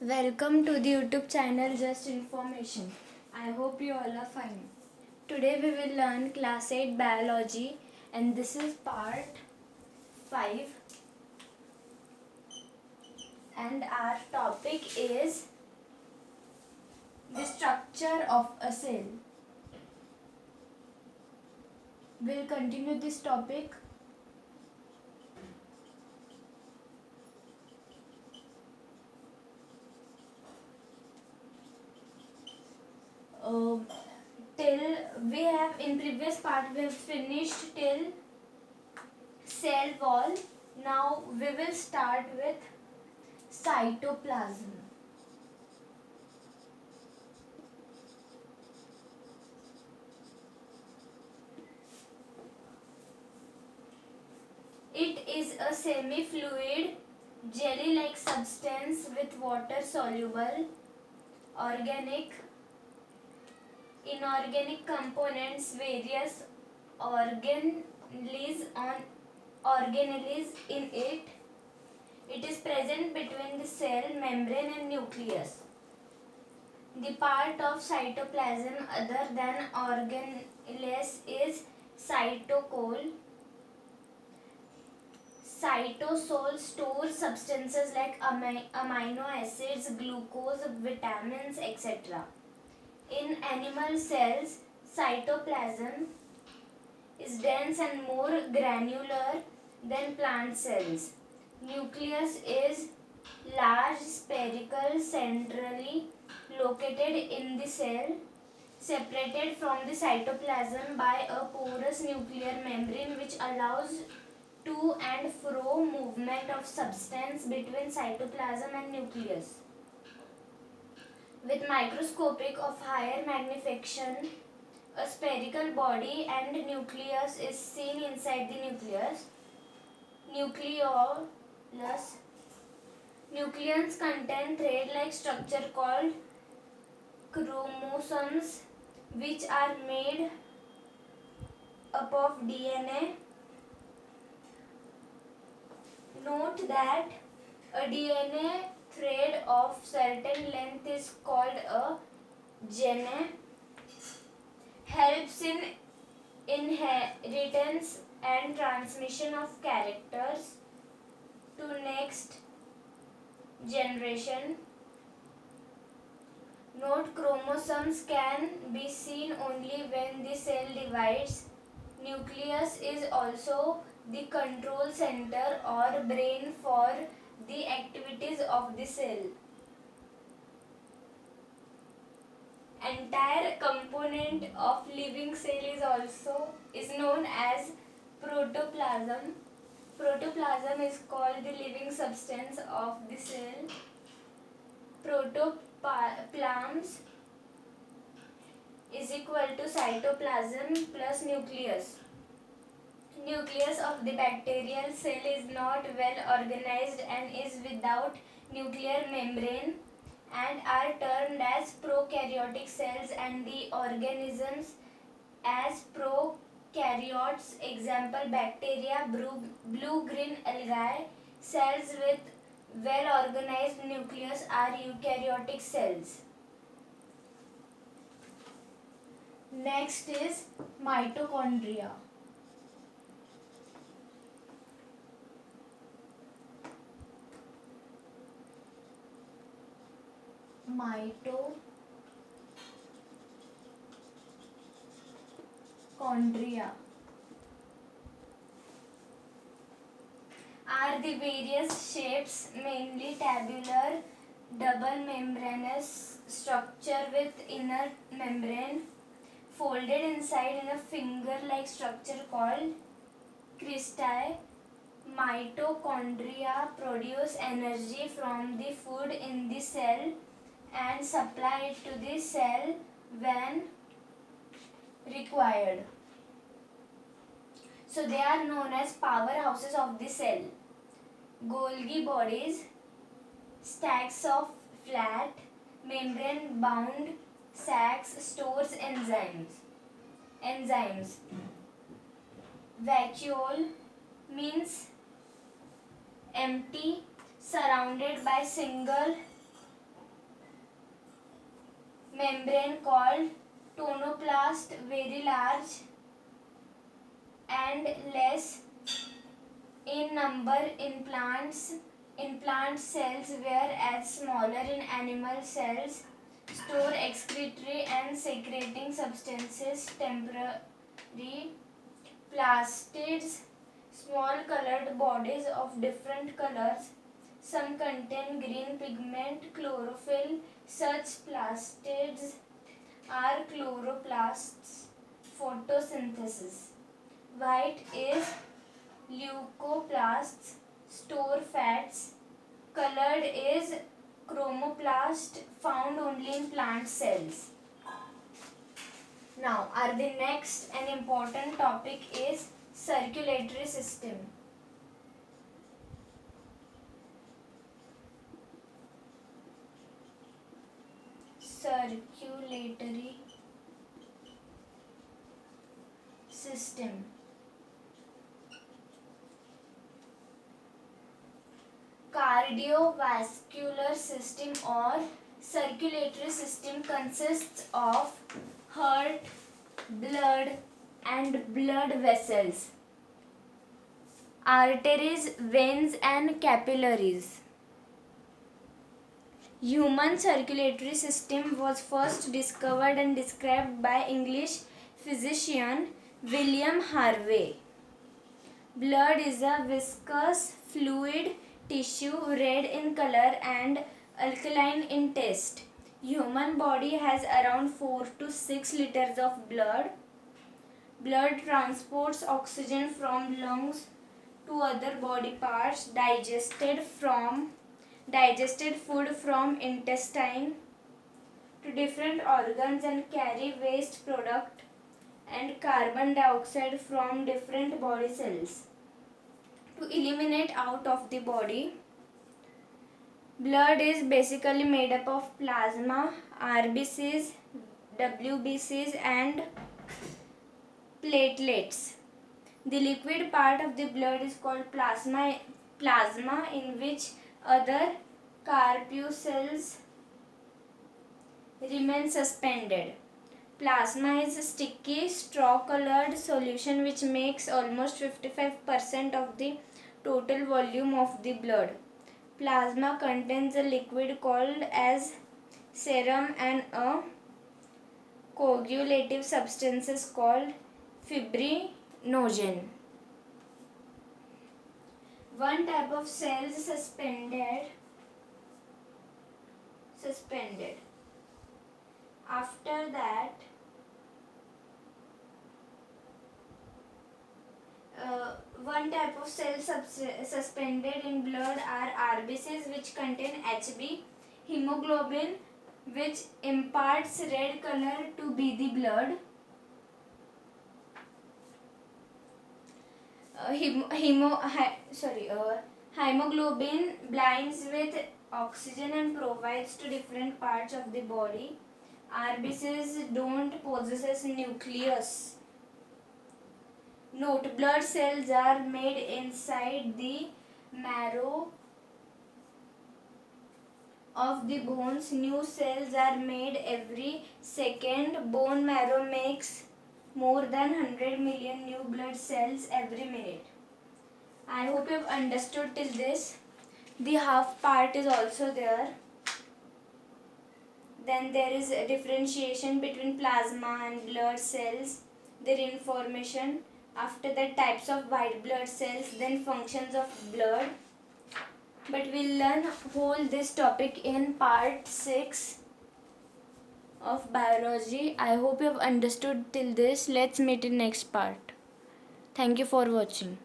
Welcome to the YouTube channel Just Information. I hope you all are fine. Today we will learn class 8 biology and this is part 5 and our topic is the structure of a cell. We'll continue this topic. Uh, till we have in previous part we have finished till cell wall. Now we will start with cytoplasm. It is a semi-fluid jelly-like substance with water-soluble organic, inorganic components, various organelles in it. It is present between the cell membrane and nucleus. The part of cytoplasm other than organelles is cytosol. Cytosol stores substances like amino acids, glucose, vitamins, etc. In animal cells, cytoplasm is dense and more granular than plant cells. Nucleus is large, spherical, centrally located in the cell, separated from the cytoplasm by a porous nuclear membrane which allows to and fro movement of substance between cytoplasm and nucleus. With microscopic of higher magnification, a spherical body and nucleus is seen inside the nucleus. Nucleons contain thread-like structure called chromosomes, which are made up of DNA. Note that a DNA thread of certain length is called a gene. Helps in inheritance and transmission of characters to next generation. Note chromosomes can be seen only when the cell divides. Nucleus is also the control center or brain for the activities of the cell. Entire component of living cell is known as protoplasm. Protoplasm is called the living substance of the cell. Protoplasm is equal to cytoplasm plus nucleus. Nucleus of the bacterial cell is not well organized and is without nuclear membrane and are termed as prokaryotic cells, and the organisms as prokaryotes. Example: bacteria, blue-green algae. Cells with well organized nucleus are eukaryotic cells. Next is mitochondria. Mitochondria are the various shapes, mainly tabular, double membranous structure with inner membrane folded inside in a finger-like structure called cristae. Mitochondria produce energy from the food in the cell and supply it to the cell when required. So they are known as powerhouses of the cell. Golgi bodies, stacks of flat, membrane-bound sacs stores enzymes. Vacuole means empty, surrounded by single membrane called tonoplast, very large and less in number in plants. In plant cells, whereas smaller in animal cells, store excretory and secreting substances. Temporary plastids, small colored bodies of different colors. Some contain green pigment, chlorophyll. Such plastids are chloroplasts. Photosynthesis. White is leucoplasts, store fats. Colored is chromoplast, found only in plant cells. Now, the next and important topic is circulatory system. Circulatory system. Cardiovascular system or circulatory system consists of heart, blood and blood vessels, arteries, veins and capillaries. Human circulatory system was first discovered and described by English physician William Harvey. Blood is a viscous fluid tissue, red in color and alkaline in taste. Human body has around 4 to 6 liters of blood. Blood transports oxygen from lungs to other body parts, digested food from intestine to different organs and carry waste product and carbon dioxide from different body cells to eliminate out of the body. Blood is basically made up of plasma, RBCs, WBCs and platelets. The liquid part of the blood is called plasma, in which other corpuscles remain suspended. Plasma is a sticky, straw-colored solution which makes almost 55% of the total volume of the blood. Plasma contains a liquid called as serum and a coagulative substance called fibrinogen. One type of cells suspended. After that, one type of cells suspended in blood are RBCs, which contain Hb, hemoglobin, which imparts red color to be the blood. Hemoglobin binds with oxygen and provides to different parts of the body. RBCs don't possess nucleus. Note: blood cells are made inside the marrow of the bones. New cells are made every second. Bone marrow makes more than 100 million new blood cells every minute. I hope you have understood till this. The half part is also there. Then there is a differentiation between plasma and blood cells, their information. After that, types of white blood cells, then functions of blood. But we'll learn whole this topic in part 6 of biology. I hope you have understood till this. Let's meet in next part. Thank you for watching.